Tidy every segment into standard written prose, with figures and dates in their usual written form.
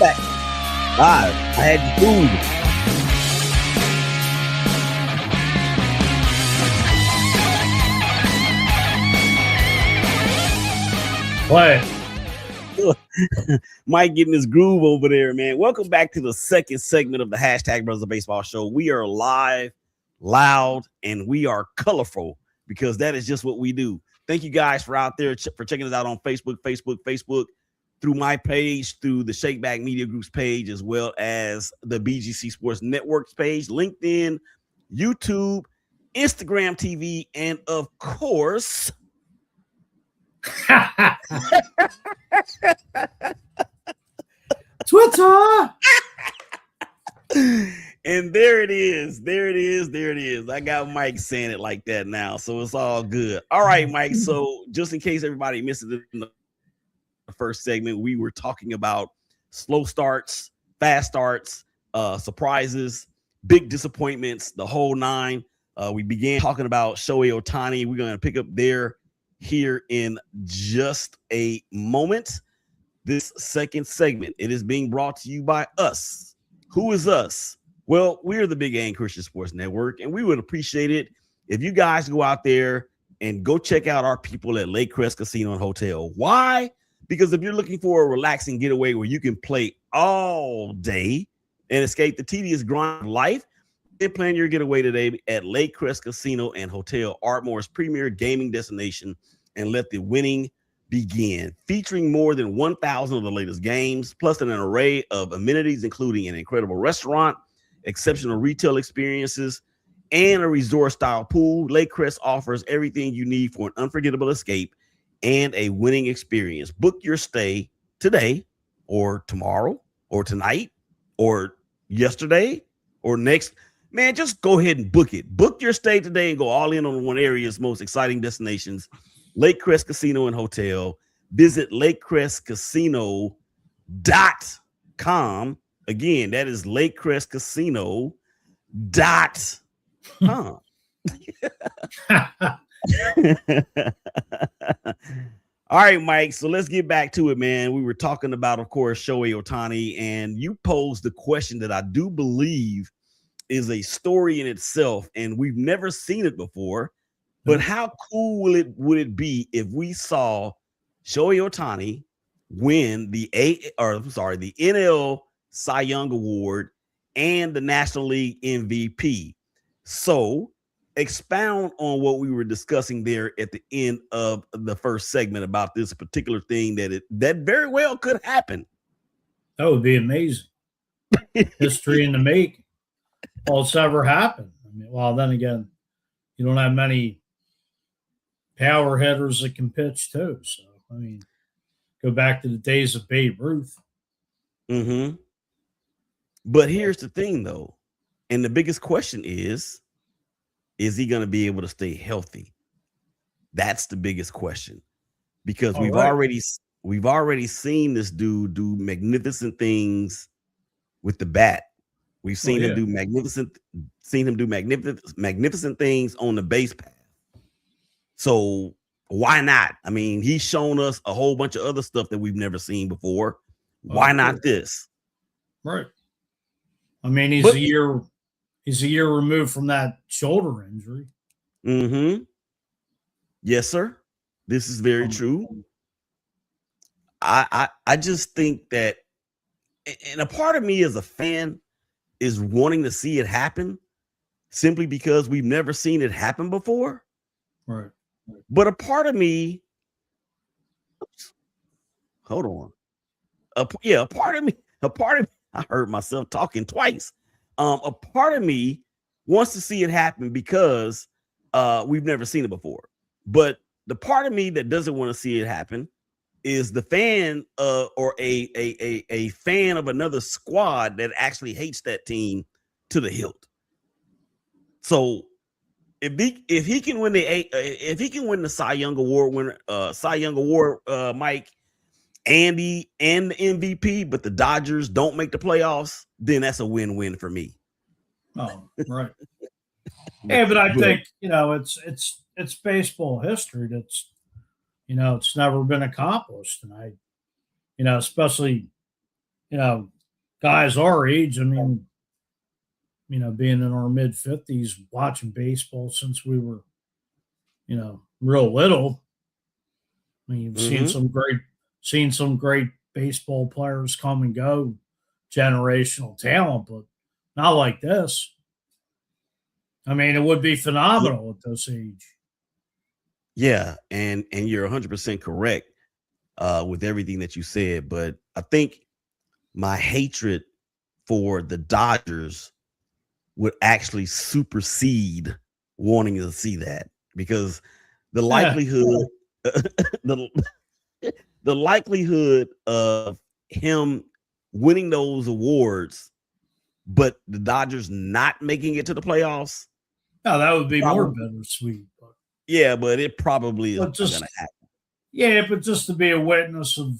I had food. Play. Mike getting his groove over there, man. Welcome back to the second segment of the hashtag Brothers of Baseball show. We are live, loud, and we are colorful because that is just what we do. Thank you guys for out there for checking us out on Facebook, through my page, through the ShakeBack Media Group's page, as well as the BGC Sports Network's page, LinkedIn, YouTube, Instagram TV, and of course, Twitter. And there it is. I got Mike saying it like that now, so it's all good. All right, Mike. So just in case everybody missed it in the first segment, we were talking about slow starts, fast starts, surprises, big disappointments, the whole nine. We began talking about Shohei Ohtani. We're going to pick up there here in just a moment. This second segment, it is being brought to you by us. Who is us? Well, we're the Big A Christian Sports Network, and we would appreciate it if you guys go out there and go check out our people at Lake Crest Casino and Hotel. Why? Because if you're looking for a relaxing getaway where you can play all day and escape the tedious grind of life, then plan your getaway today at Lake Crest Casino and Hotel, Ardmore's premier gaming destination, and let the winning begin. Featuring more than 1,000 of the latest games, plus an array of amenities, including an incredible restaurant, exceptional retail experiences, and a resort-style pool, Lake Crest offers everything you need for an unforgettable escape and a winning experience. Book your stay today or tomorrow or tonight or yesterday or next. Man, just go ahead and book it. Book your stay today and go all in on one area's most exciting destinations, Lake Crest Casino and Hotel. Visit lakecrestcasino.com. Again, that is lakecrestcasino.com. All right, Mike. So let's get back to it, man. We were talking about, of course, Shohei Ohtani, and you posed the question that I do believe is a story in itself, and we've never seen it before. But how cool would it be if we saw Shohei Ohtani win the NL Cy Young Award and the National League MVP? So expound on what we were discussing there at the end of the first segment about this particular thing that very well could happen. That would be amazing. History in the making. All it's ever happened. I mean, well, then again, you don't have many power hitters that can pitch too. So, I mean, go back to the days of Babe Ruth. Mm-hmm. But here's the thing, though, and the biggest question is he going to be able to stay healthy? That's the biggest question, because we've already seen this dude do magnificent things with the bat. We've seen him do magnificent things on the base path. So why not? I mean, he's shown us a whole bunch of other stuff that we've never seen before. Why not this? Right. I mean, he's a year removed from that shoulder injury. Mm-hmm. Yes, sir. This is very true. I just think that, and a part of me as a fan is wanting to see it happen simply because we've never seen it happen before. Right. But a part of me, hold on. A part of me, I heard myself talking twice. A part of me wants to see it happen because we've never seen it before. But the part of me that doesn't want to see it happen is the fan or a fan of another squad that actually hates that team to the hilt. So if he can win the Cy Young Award winner, Mike, Andy and the MVP, but the Dodgers don't make the playoffs, then that's a win-win for me. Oh, right. Yeah, but I think, it's baseball history that's, it's never been accomplished. And especially, guys our age, I mean, being in our mid 50s, watching baseball since we were, real little. I mean, you've seen some great baseball players come and go, generational talent, but not like this. I mean, it would be phenomenal at this age. Yeah, and you're 100% correct with everything that you said, but I think my hatred for the Dodgers would actually supersede wanting to see that, because the likelihood the likelihood of him winning those awards but the Dodgers not making it to the playoffs, No, that would be more bittersweet. But yeah, but it probably is not going to happen. Yeah, but just to be a witness of,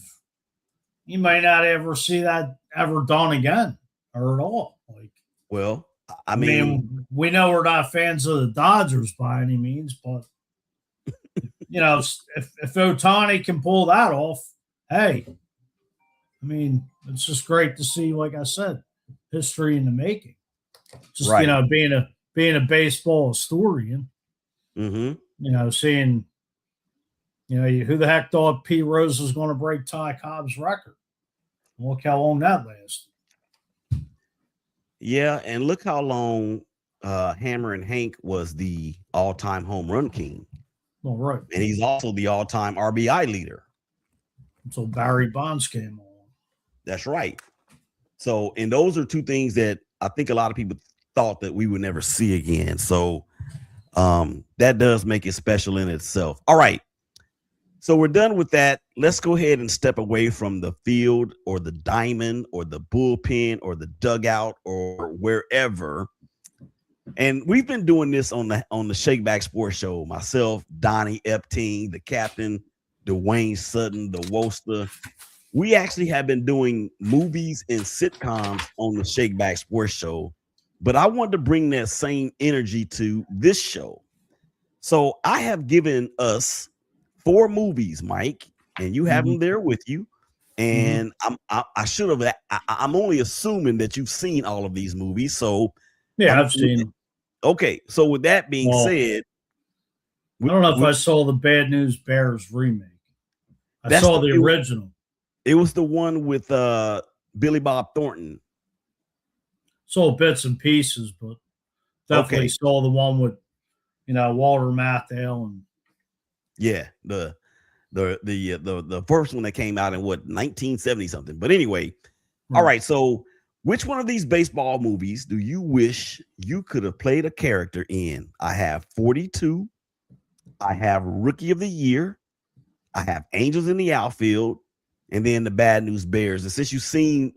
you may not ever see that ever done again or at all. Like, well, I mean, we know we're not fans of the Dodgers by any means, but if Ohtani can pull that off, hey, I mean, it's just great to see. Like I said, history in the making. Just right. being a baseball historian, seeing, who the heck thought P. Rose was going to break Ty Cobb's record? Look how long that lasted. Yeah, and look how long Hammer and Hank was the all-time home run king. Well, right. And he's also the all-time RBI leader. Until Barry Bonds came along. That's right. So, and those are two things that I think a lot of people thought that we would never see again. So that does make it special in itself. All right. So we're done with that. Let's go ahead and step away from the field or the diamond or the bullpen or the dugout or wherever. And we've been doing this on the ShakeBack Sports Show. Myself, Donnie Epting, the captain, Dwayne Sutton, the Woster. We actually have been doing movies and sitcoms on the ShakeBack Sports Show, but I wanted to bring that same energy to this show. So I have given us 4 movies, Mike, and you have them there with you. And I should have. I'm only assuming that you've seen all of these movies. So yeah, I've seen them. Okay, so with that being said, I don't know if I saw the Bad News Bears remake. I saw the original. It was the one with Billy Bob Thornton. Saw bits and pieces, but definitely saw the one with Walter Matthau and yeah, the first one that came out in 1970 something. But anyway, all right. So which one of these baseball movies do you wish you could have played a character in? I have 42. I have Rookie of the Year. I have Angels in the Outfield, and then the Bad News Bears. And since you've seen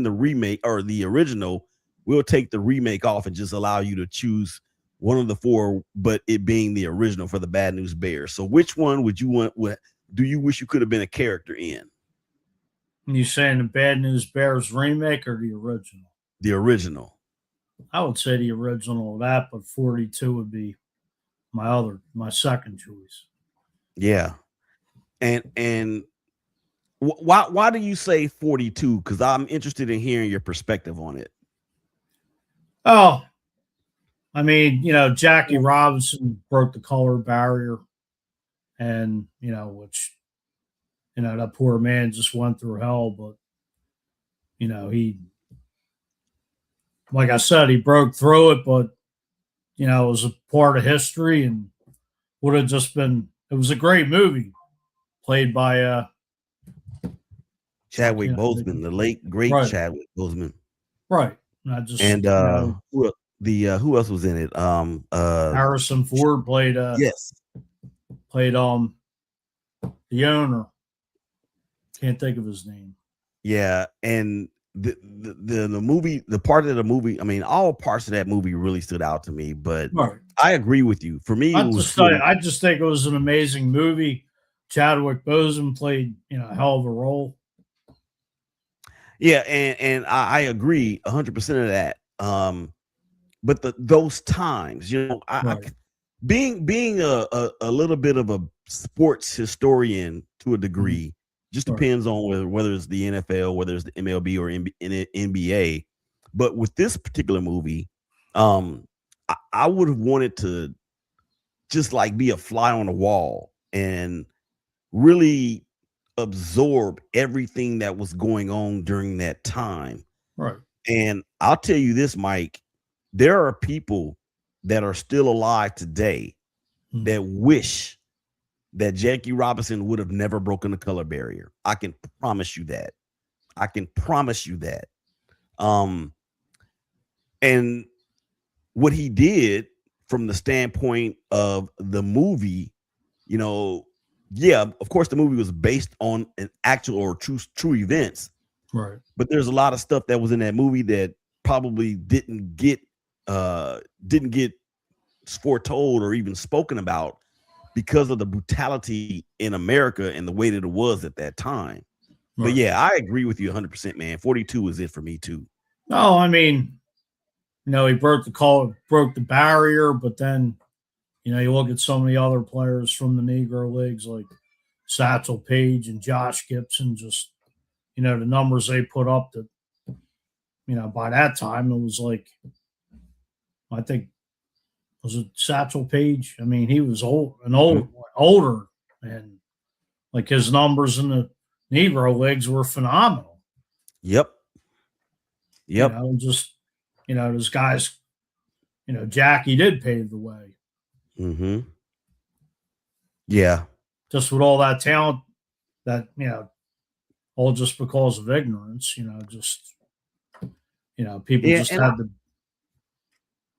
the remake or the original, we'll take the remake off and just allow you to choose one of the 4, but it being the original for the Bad News Bears. So which one would you want? What do you wish you could have been a character in? You saying the Bad News Bears remake or the original? The original. I would say the original of that, but 42 would be my second choice. Yeah. And why do you say 42? Because I'm interested in hearing your perspective on it. Oh, I mean, Jackie Robinson broke the color barrier, and which that poor man just went through hell, but he, like I said, he broke through it, but it was a part of history and would have just been. It was a great movie, played by Chadwick Boseman, the late great Chadwick Boseman. Right. Who else was in it? Harrison Ford played played the owner. Can't think of his name. Yeah, and the movie, the part of the movie, I mean, all parts of that movie really stood out to me, but I agree with you. For me, I just think it was an amazing movie. Chadwick Boseman played, a hell of a role. Yeah, and I agree 100% of that. But those times, being a little bit of a sports historian to a degree, Just depends on whether it's the NFL, whether it's the MLB or NBA. But with this particular movie, I would have wanted to just like be a fly on the wall and really absorb everything that was going on during that time. Right. And I'll tell you this, Mike, there are people that are still alive today that wish that Jackie Robinson would have never broken the color barrier. I can promise you that. And what he did from the standpoint of the movie, yeah, of course the movie was based on an actual or true events. Right. But there's a lot of stuff that was in that movie that probably didn't get foretold or even spoken about because of the brutality in America and the way that it was at that time. Right. But yeah, I agree with you 100%, man. 42 is it for me too. No, I mean, he broke the barrier, but then, you look at some of the other players from the Negro Leagues like Satchel Paige and Josh Gibson, just, the numbers they put up that, by that time it was like, I think, was it Satchel Paige? I mean, he was older, and like his numbers in the Negro Leagues were phenomenal. Yep. Those guys, Jackie did pave the way. Mm-hmm. Yeah. Just with all that talent that, all just because of ignorance, people just had to.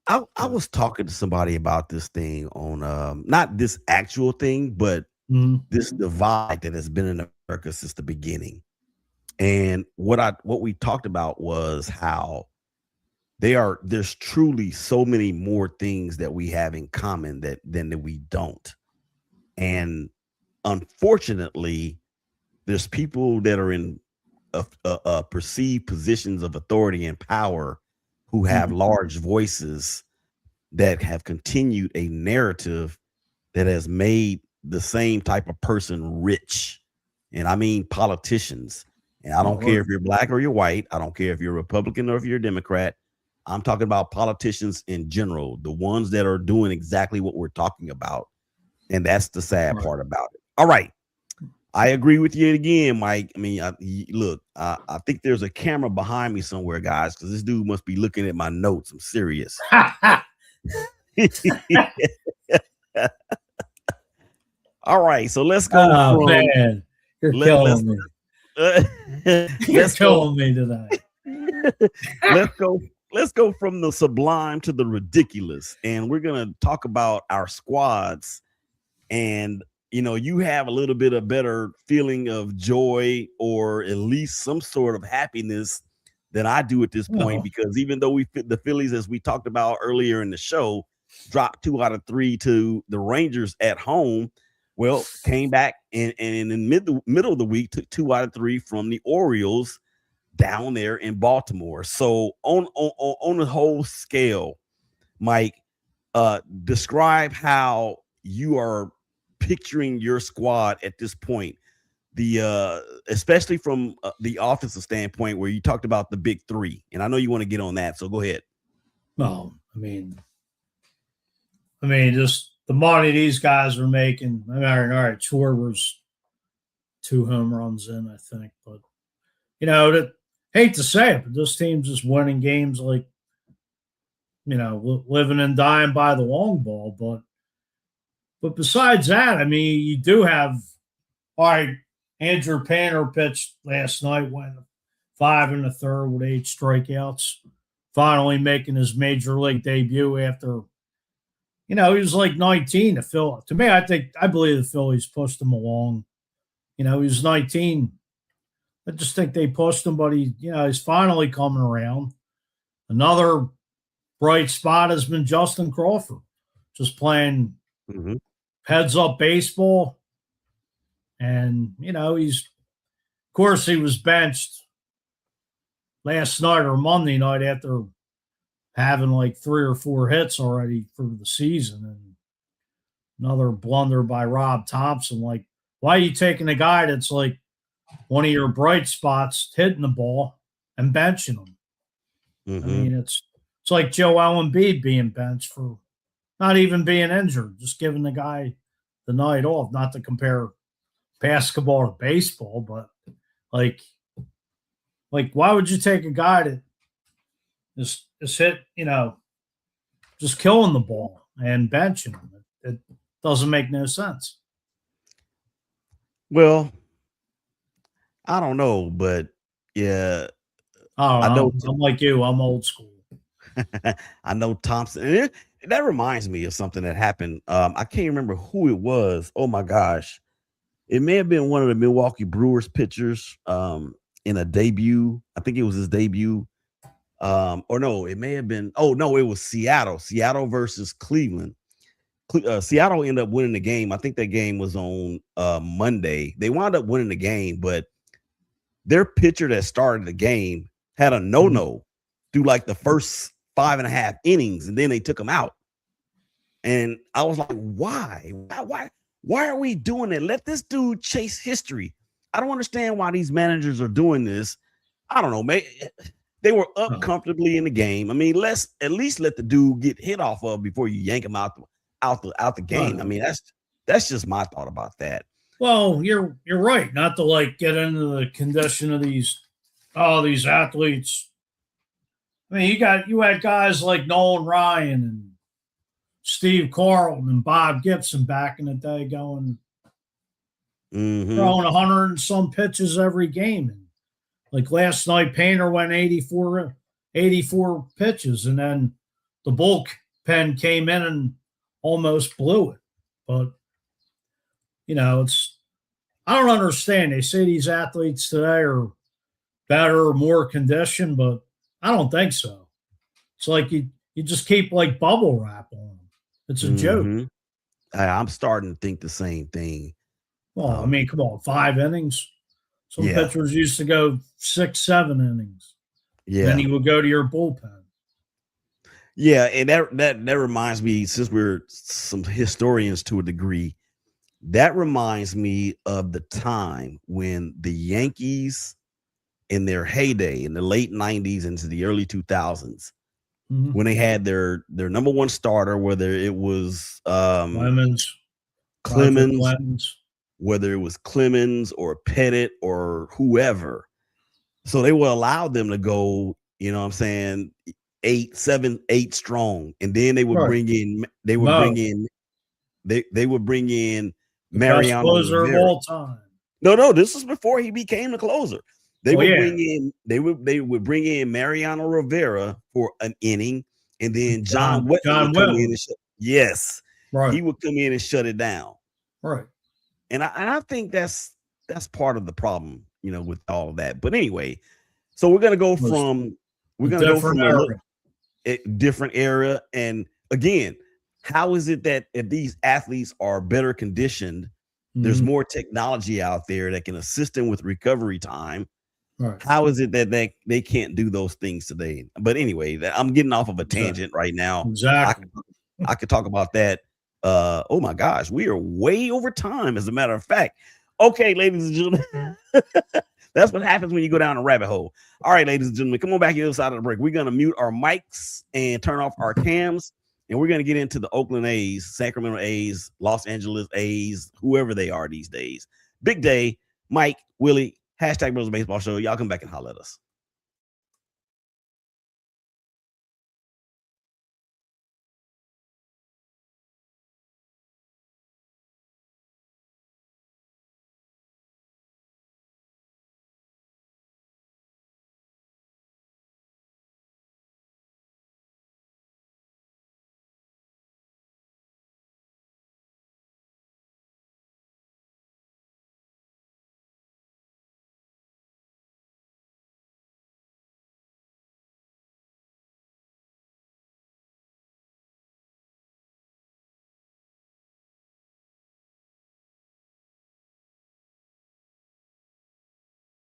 I was talking to somebody about this thing on not this actual thing, but this divide that has been in America since the beginning. And what we talked about was how there's truly so many more things that we have in common than that we don't. And unfortunately, there's people that are in perceived positions of authority and power who have large voices that have continued a narrative that has made the same type of person rich. And I mean politicians. And I don't care if you're black or you're white. I don't care if you're a Republican or if you're a Democrat. I'm talking about politicians in general, the ones that are doing exactly what we're talking about. And that's the sad part about it. All right. I agree with you again, Mike. I mean, I think there's a camera behind me somewhere, guys, because this dude must be looking at my notes. I'm serious. All right, so let's go. Man, you're killing me. You're killing me tonight. Let's go from the sublime to the ridiculous, and we're gonna talk about our squads. And you have a little bit of better feeling of joy or at least some sort of happiness than I do at this point, because even though the Phillies, as we talked about earlier in the show, dropped 2 out of 3 to the Rangers at home, well, came back and in the middle of the week took 2 out of 3 from the Orioles down there in Baltimore. So on the whole scale, Mike, describe how you are picturing your squad at this point, especially from the offensive standpoint, where you talked about the big three, and I know you want to get on that, so go ahead. Well, I mean, just the money these guys are making. All right, Schwarber's 2 home runs in, I think, but hate to say it, but this team's just winning games like, living and dying by the long ball, But besides that, I mean, you do have, all right, Andrew Painter pitched last night, went 5 1/3 with 8 strikeouts, finally making his major league debut after, he was like 19 to fill. To me, I believe the Phillies pushed him along. He was 19. I just think they pushed him, but he's finally coming around. Another bright spot has been Justin Crawford, just playing heads up baseball. And, he was benched last night or Monday night after having like 3 or 4 hits already for the season. And another blunder by Rob Thompson. Like, why are you taking a guy that's like one of your bright spots hitting the ball and benching them. I mean, it's like Joel Embiid being benched for not even being injured, just giving the guy the night off. Not to compare basketball to baseball, but like why would you take a guy that is hit, just killing the ball and benching him? It doesn't make no sense. Well, I don't know, but yeah, I I don't know. know. I'm like you. I'm old school. I know Thompson. That reminds me of something that happened. I can't remember who it was. Oh my gosh, it may have been one of the Milwaukee Brewers pitchers. In a debut, I think it was his debut. Or no, it may have been. Oh no, it was Seattle. Seattle versus Cleveland. Seattle ended up winning the game. I think that game was on Monday. They wound up winning the game, but their pitcher that started the game had a no through like the first 5.5 innings, and then they took him out. And I was like, why? Why are we doing that? Let this dude chase history. I don't understand why these managers are doing this. I don't know, man. They were up comfortably in the game. I mean, let's at least let the dude get hit off of before you yank him out the game. I mean, that's just my thought about that. Well, you're right. Not to like get into the condition of these athletes. I mean, you had guys like Nolan Ryan and Steve Carlton and Bob Gibson back in the day going throwing 100 and some pitches every game. And like last night, Painter went 84 pitches, and then the bullpen came in and almost blew it. But I don't understand. They say these athletes today are better or more conditioned, but I don't think so. It's like you just keep like bubble wrap on them. It's a joke. I'm starting to think the same thing. Well, I mean, come on, 5 innings. Some Yeah. pitchers used to go 6, 7 innings. Yeah. Then you would go to your bullpen. Yeah, and that reminds me, since we're some historians to a degree, that reminds me of the time when the Yankees in their heyday in the late 90s into the early 2000s, when they had their number one starter, whether it was Clemens, whether it was Clemens or Pettit or whoever. So they would allow them to go, you know what I'm saying, 8, 7, 8 strong. And then they would bring in Mariano closer of all time. No, this was before he became the closer. They would bring in Mariano Rivera for an inning, and then John Wetton would come in and he would come in and shut it down. Right. And I think that's part of the problem, with all of that. But anyway, so we're gonna go from a different era. And again, how is it that if these athletes are better conditioned, there's more technology out there that can assist them with recovery time? Right. How is it that they can't do those things today? But anyway, I'm getting off of a tangent right now. Exactly. I could talk about that. Oh my gosh, we are way over time, as a matter of fact. Okay, ladies and gentlemen, that's what happens when you go down a rabbit hole. All right, ladies and gentlemen, come on back to the other side of the break. We're going to mute our mics and turn off our cams, and we're going to get into the Oakland A's, Sacramento A's, Los Angeles A's, whoever they are these days. Big day. Mike, Willie, #Brothers Baseball Show. Y'all come back and holler at us.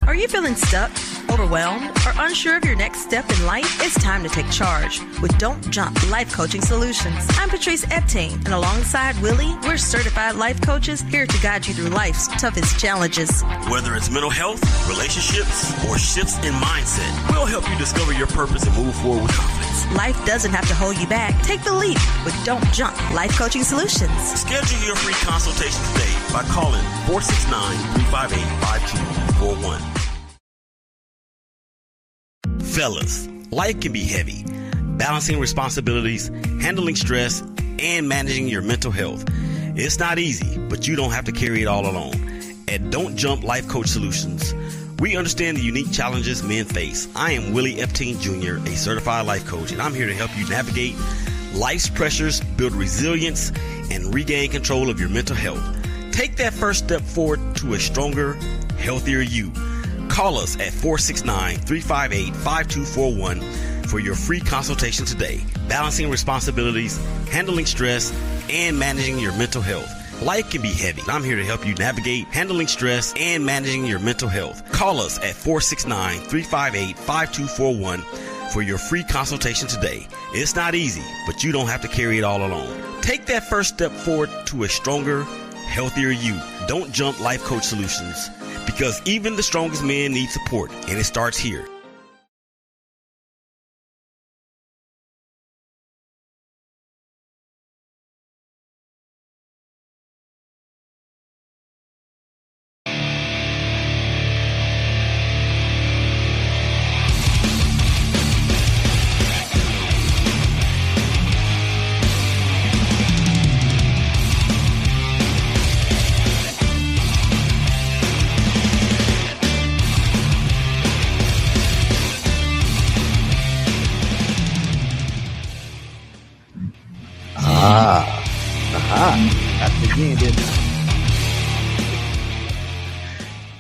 Are you feeling stuck, overwhelmed, or unsure of your next step in life? It's time to take charge with Don't Jump Life Coaching Solutions. I'm Patrice Epting, and alongside Willie, we're certified life coaches here to guide you through life's toughest challenges. Whether it's mental health, relationships, or shifts in mindset, we'll help you discover your purpose and move forward with confidence. Life doesn't have to hold you back. Take the leap with Don't Jump Life Coaching Solutions. Schedule your free consultation today by calling 469-358-5241. Fellas, life can be heavy. Balancing responsibilities, handling stress, and managing your mental health. It's not easy, but you don't have to carry it all alone. At Don't Jump Life Coach Solutions, we understand the unique challenges men face. I am Willie Epting Jr., a certified life coach, and I'm here to help you navigate life's pressures, build resilience, and regain control of your mental health. Take that first step forward to a stronger, healthier you. Call us at 469-358-5241 for your free consultation today. Balancing responsibilities, handling stress, and managing your mental health. Life can be heavy. I'm here to help you navigate handling stress and managing your mental health. Call us at 469-358-5241 for your free consultation today. It's not easy, but you don't have to carry it all alone. Take that first step forward to a stronger, healthier you. Don't Jump Life Coach Solutions, because even the strongest men need support, and it starts here.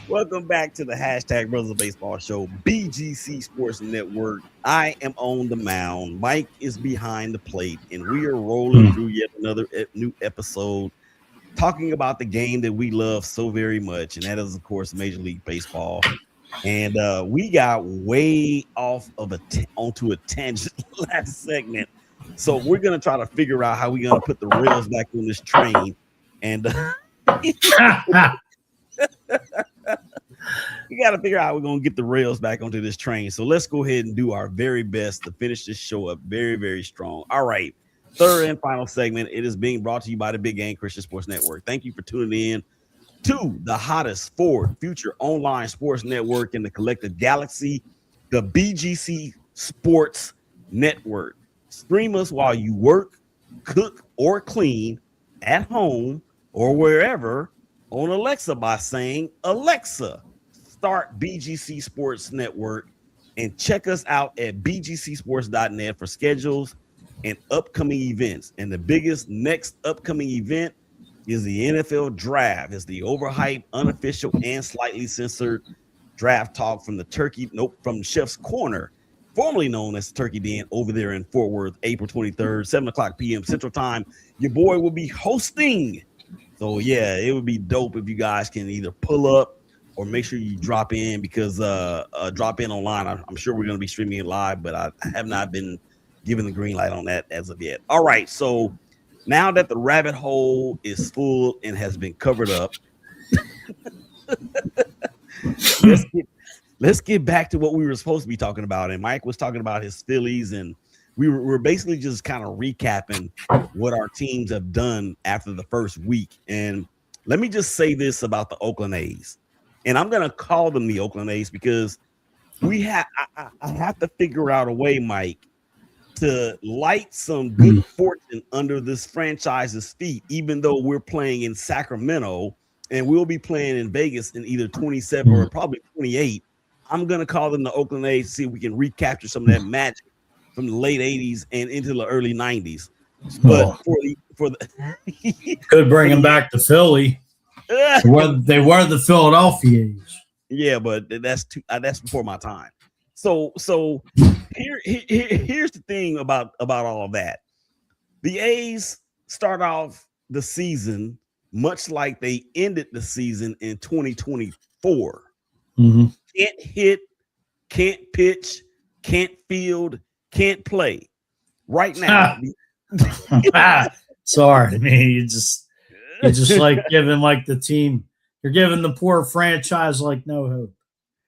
Welcome back to the hashtag Brothers of Baseball show, BGC Sports Network. I am on the mound. Mike is behind the plate, and we are rolling through yet another new episode talking about the game that we love so very much, and that is, of course, Major League Baseball. And we got way off of onto a tangent last segment. So we're going to try to figure out how we're going to put the rails back on this train. And we got to figure out how we're going to get the rails back onto this train. So let's go ahead and do our very best to finish this show up very, very strong. All right. Third and final segment. It is being brought to you by the Big Game Christian Sports Network. Thank you for tuning in to the hottest forward future online sports network in the collective galaxy, the BGC Sports Network. Stream us while you work, cook, or clean at home or wherever on Alexa by saying, Alexa, start BGC Sports Network, and check us out at bgcsports.net for schedules and upcoming events. And the biggest next upcoming event is the NFL Draft. It's the overhyped, unofficial, and slightly censored draft talk from from Chef's Corner, formerly known as Turkey Den, over there in Fort Worth, April 23rd, 7 o'clock p.m. Central Time. Your boy will be hosting. So, yeah, it would be dope if you guys can either pull up or make sure you drop in, because drop in online. I'm sure we're going to be streaming it live, but I have not been given the green light on that as of yet. All right, so now that the rabbit hole is full and has been covered up, let's get back to what we were supposed to be talking about. And Mike was talking about his Phillies, and we're basically just kind of recapping what our teams have done after the first week. And let me just say this about the Oakland A's, and I'm going to call them the Oakland A's because I have to figure out a way, Mike, to light some good fortune under this franchise's feet, even though we're playing in Sacramento and we'll be playing in Vegas in either 27 or probably 28. I'm going to call them the Oakland A's to see if we can recapture some of that magic from the late 80s and into the early 90s. But for the could bring them back to Philly. They were the Philadelphia A's. Yeah, but that's before my time. So here's the thing about all of that. The A's start off the season much like they ended the season in 2024. can't hit, can't pitch, can't field, can't play. Right now. Sorry, man. You just like giving like the team. You're giving the poor franchise like no hope.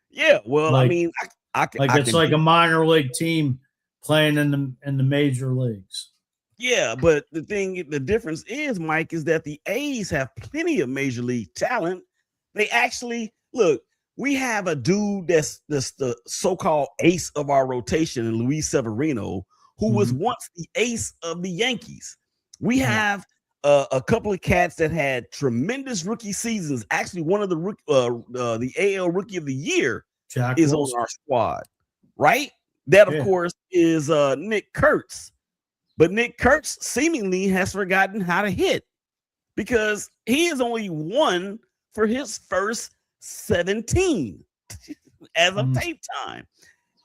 Yeah, well, like, I mean, it's like a minor league team playing in the major leagues. Yeah, but the difference is, Mike, is that the A's have plenty of major league talent. They actually look. We have a dude that's the so-called ace of our rotation, Luis Severino, who was once the ace of the Yankees. We have a couple of cats that had tremendous rookie seasons. Actually, one of the AL Rookie of the Year Jack is Wilson on our squad, right? That, of course, is Nick Kurtz. But Nick Kurtz seemingly has forgotten how to hit because he is only 1 for his first 17 as of tape time.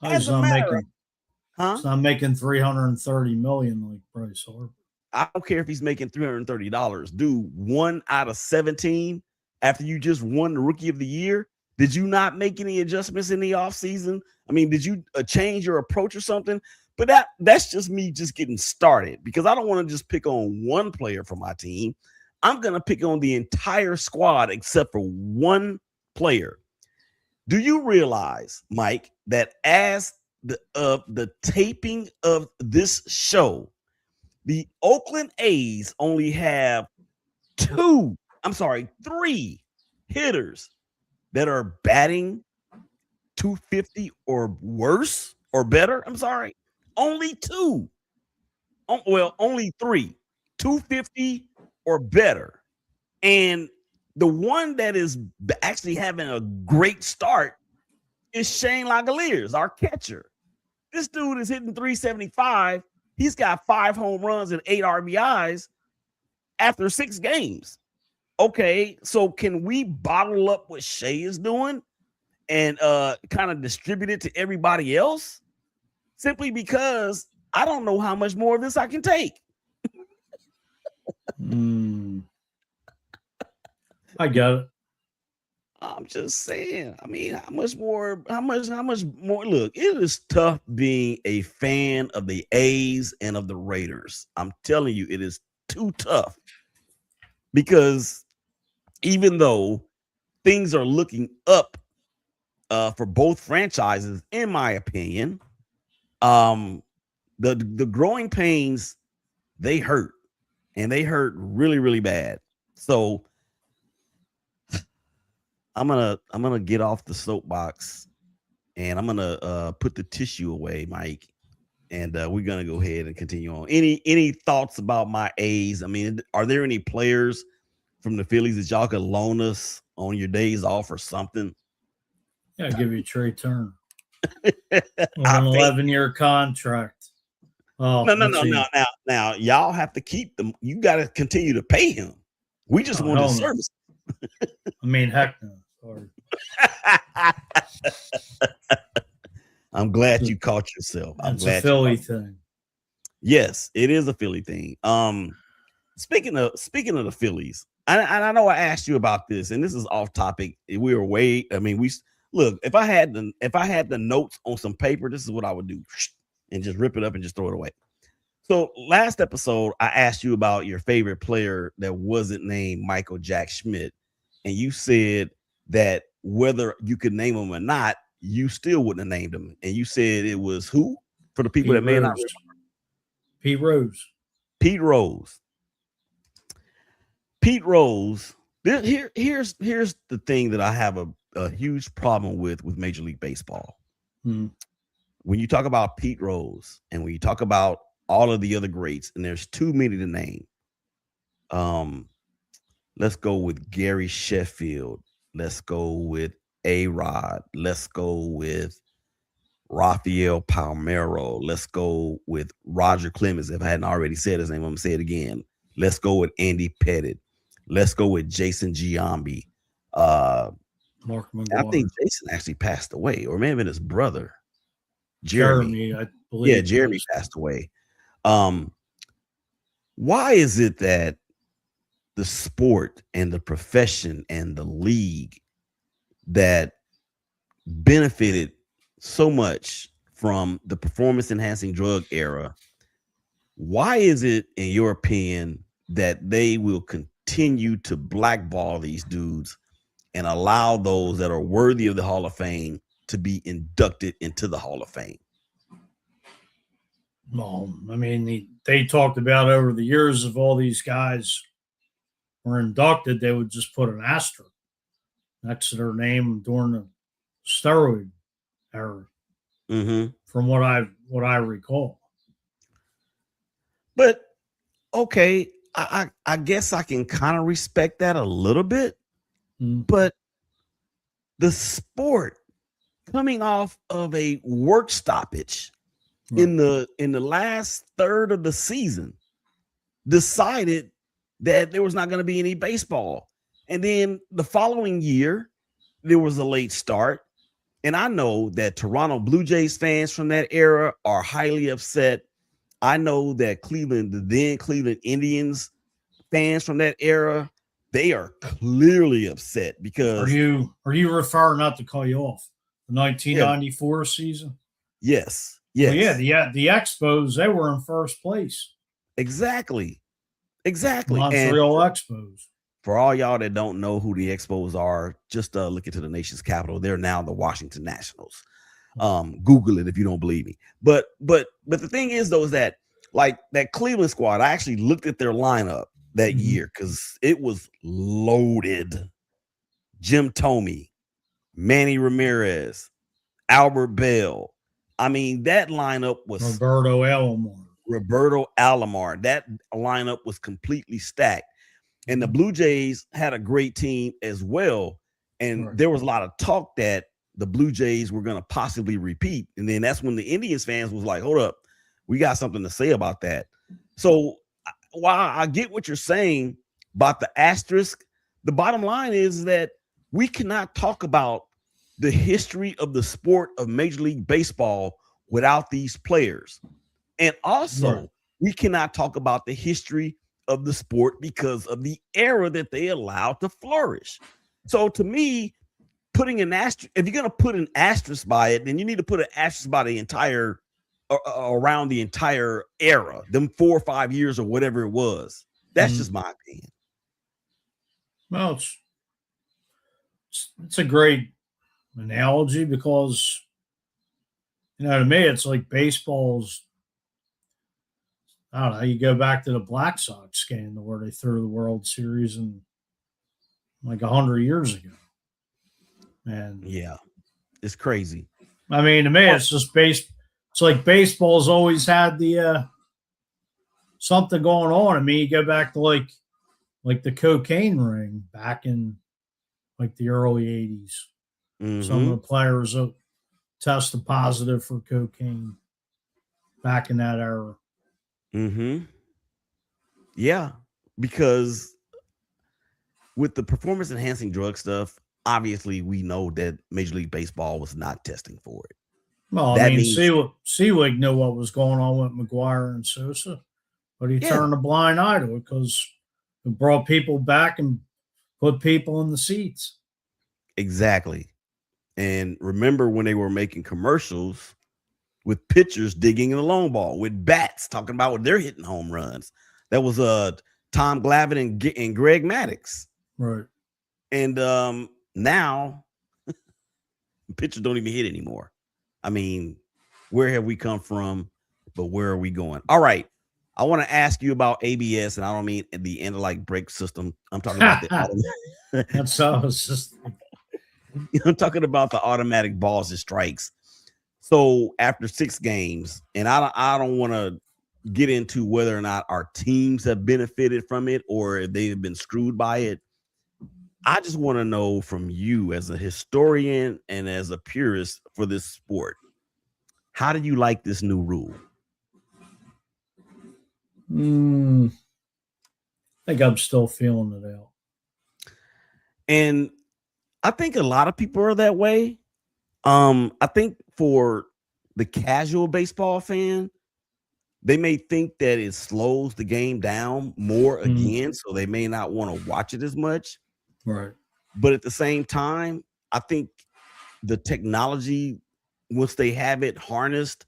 He's not making $330 million like Bryce Harper. I don't care if he's making $330. Dude, 1 out of 17 after you just won the Rookie of the Year. Did you not make any adjustments in the offseason? I mean, did you change your approach or something? But that's just me just getting started because I don't want to just pick on one player from my team. I'm going to pick on the entire squad except for one player. Do you realize, Mike, that as the taping of this show, the Oakland A's only have 3 hitters that are batting 250 or worse or better? I'm sorry. Only 2. Well, only 3. 250 or better. And the one that is actually having a great start is Shane Langoliers, our catcher. This dude is hitting 375. He's got 5 home runs and 8 RBIs after 6 games. Okay, so can we bottle up what Shea is doing and kind of distribute it to everybody else? Simply because I don't know how much more of this I can take. I got it. I'm just saying. I mean, how much more? Look, it is tough being a fan of the A's and of the Raiders. I'm telling you, it is too tough because even though things are looking up for both franchises, in my opinion, the growing pains, they hurt, and they hurt really, really bad. So I'm gonna get off the soapbox, and I'm gonna put the tissue away, Mike, and we're gonna go ahead and continue on. Any thoughts about my A's? I mean, are there any players from the Phillies that y'all could loan us on your days off or something? Yeah, I'll give you Trey Turner on an 11-year contract. Oh, no. Now y'all have to keep them. You got to continue to pay him. We just want his service. I mean, heck no. Sorry. I'm glad you caught yourself. It's a Philly thing. Yes, it is a Philly thing. Speaking of the Phillies, I know I asked you about this, and this is off topic. We were look. If I had the notes on some paper, this is what I would do, and just rip it up and just throw it away. So last episode, I asked you about your favorite player that wasn't named Michael Jack Schmidt, and you said that whether you could name him or not, you still wouldn't have named him. And you said it was who? For the people that may not remember. Pete Rose. Pete Rose. Here's the thing that I have a huge problem with Major League Baseball. When you talk about Pete Rose and when you talk about all of the other greats, and there's too many to name. Let's go with Gary Sheffield. Let's go with A-Rod. Let's go with Rafael Palmeiro. Let's go with Roger Clemens. If I hadn't already said his name, I'm going to say it again. Let's go with Andy Pettit. Let's go with Jason Giambi. Mark McGuire. I think Jason actually passed away, or maybe his brother. Jeremy, I believe. Yeah, Jeremy passed away. Why is it that the sport and the profession and the league that benefited so much from the performance enhancing drug era, why is it, in your opinion, that they will continue to blackball these dudes and allow those that are worthy of the Hall of Fame to be inducted into the Hall of Fame? Well, I mean, they talked about over the years of all these guys were inducted, they would just put an asterisk next to their name during the steroid era, from what I recall. But okay, I guess I can kind of respect that a little bit. But the sport coming off of a work stoppage in the last third of the season decided that there was not going to be any baseball. And then the following year, there was a late start. And I know that Toronto Blue Jays fans from that era are highly upset. I know that the then Cleveland Indians fans from that era, they are clearly upset because are you referring, not to call you off, the 1994 season? Yes. Well, yeah, the Expos, they were in first place. Exactly. Montreal Expos. For all y'all that don't know who the Expos are, just look into the nation's capital. They're now the Washington Nationals. Google it if you don't believe me. But the thing is, though, is that like that Cleveland squad, I actually looked at their lineup that year because it was loaded. Jim Thome, Manny Ramirez, Albert Bell. I mean, that lineup was Roberto Alomar. That lineup was completely stacked. And the Blue Jays had a great team as well. And there was a lot of talk that the Blue Jays were going to possibly repeat. And then that's when the Indians fans was like, hold up, we got something to say about that. So while I get what you're saying about the asterisk, the bottom line is that we cannot talk about the history of the sport of Major League Baseball without these players. And also, we cannot talk about the history of the sport because of the era that they allowed to flourish. So to me, putting an asterisk, if you're going to put an asterisk by it, then you need to put an asterisk by the entire, around the entire era, them 4 or 5 years or whatever it was. That's just my opinion. Well, it's a great analogy because, to me, it's like baseball's, I don't know, you go back to the Black Sox scandal where they threw the World Series in like 100 years ago. And yeah, it's crazy. I mean, to me, it's just it's like baseball's always had the something going on. I mean, you go back to like the cocaine ring back in like the early 80s. Some of the players tested positive for cocaine back in that era. Yeah, because with the performance enhancing drug stuff, obviously we know that Major League Baseball was not testing for it. Well, I mean, Selig knew what was going on with McGuire and Sosa, but he turned a blind eye to it because it brought people back and put people in the seats. Exactly. And remember when they were making commercials with pitchers digging in the long ball, with bats talking about what they're hitting home runs. That was Tom Glavine and Greg Maddux. Right. And now pitchers don't even hit anymore. I mean, where have we come from, but where are we going? All right. I want to ask you about ABS, and I don't mean the end-of-like brake system. I'm talking about the That's all. It's just I'm talking about the automatic balls and strikes. So after 6 games, and I don't want to get into whether or not our teams have benefited from it or if they have been screwed by it. I just want to know from you as a historian and as a purist for this sport, how do you like this new rule? I think I'm still feeling it out. And I think a lot of people are that way. I think for the casual baseball fan, they may think that it slows the game down more again, so they may not want to watch it as much. Right. But at the same time, I think the technology, once they have it harnessed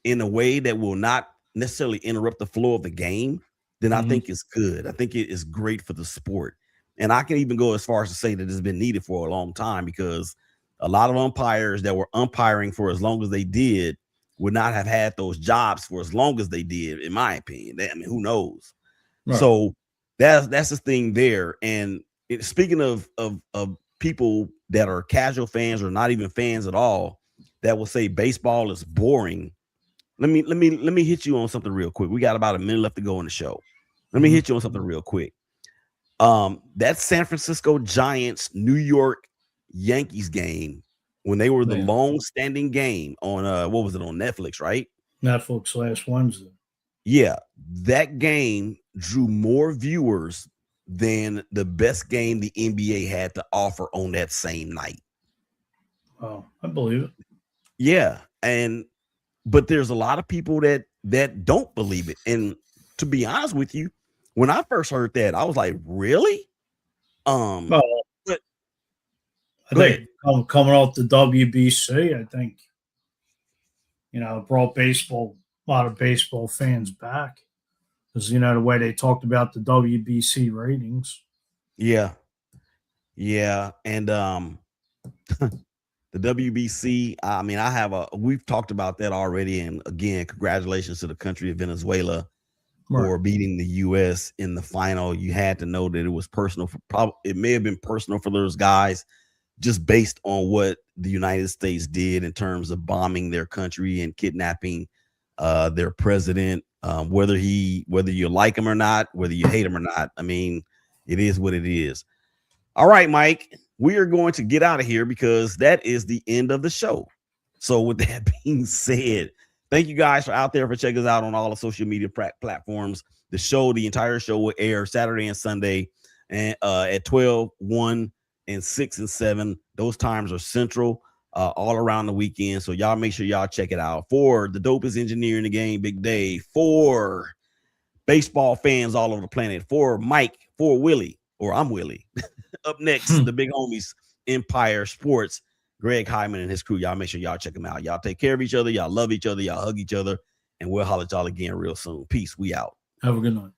in a way that will not necessarily interrupt the flow of the game, then I think it's good. I think it is great for the sport. And I can even go as far as to say that it's been needed for a long time, because a lot of umpires that were umpiring for as long as they did would not have had those jobs for as long as they did, in my opinion. I mean, who knows? Right. So that's the thing there. And speaking of people that are casual fans or not even fans at all, that will say baseball is boring. Let me hit you on something real quick. We got about a minute left to go in the show. Let me hit you on something real quick. That San Francisco Giants New York Yankees game, when they were the long-standing game on what was it, on Netflix, right? Netflix last Wednesday. Yeah, that game drew more viewers than the best game the NBA had to offer on that same night. Oh, I believe it. Yeah, but there's a lot of people that don't believe it. And to be honest with you, when I first heard that, I was like, really? But I think coming off the WBC, I think, it brought a lot of baseball fans back, because, the way they talked about the WBC ratings. Yeah. Yeah. And the WBC, I mean, we've talked about that already. And again, congratulations to the country of Venezuela for beating the U.S. in the final. You had to know that it was personal. It may have been personal for those guys, just based on what the United States did in terms of bombing their country and kidnapping their president. Whether you like him or not, whether you hate him or not, I mean, it is what it is. All right, Mike, we are going to get out of here because that is the end of the show. So with that being said, thank you guys for out there for checking us out on all the social media platforms. The entire show will air Saturday and Sunday and at 12, 1, and 6 and 7. Those times are central all around the weekend. So y'all make sure y'all check it out. For the dopest engineer in the game, Big Dave, for baseball fans all over the planet, for Mike, for Willie, or I'm Willie. Up next, the big homies, Empire Sports, Greg Hyman and his crew. Y'all make sure y'all check them out. Y'all take care of each other. Y'all love each other. Y'all hug each other. And we'll holler at y'all again real soon. Peace. We out. Have a good night.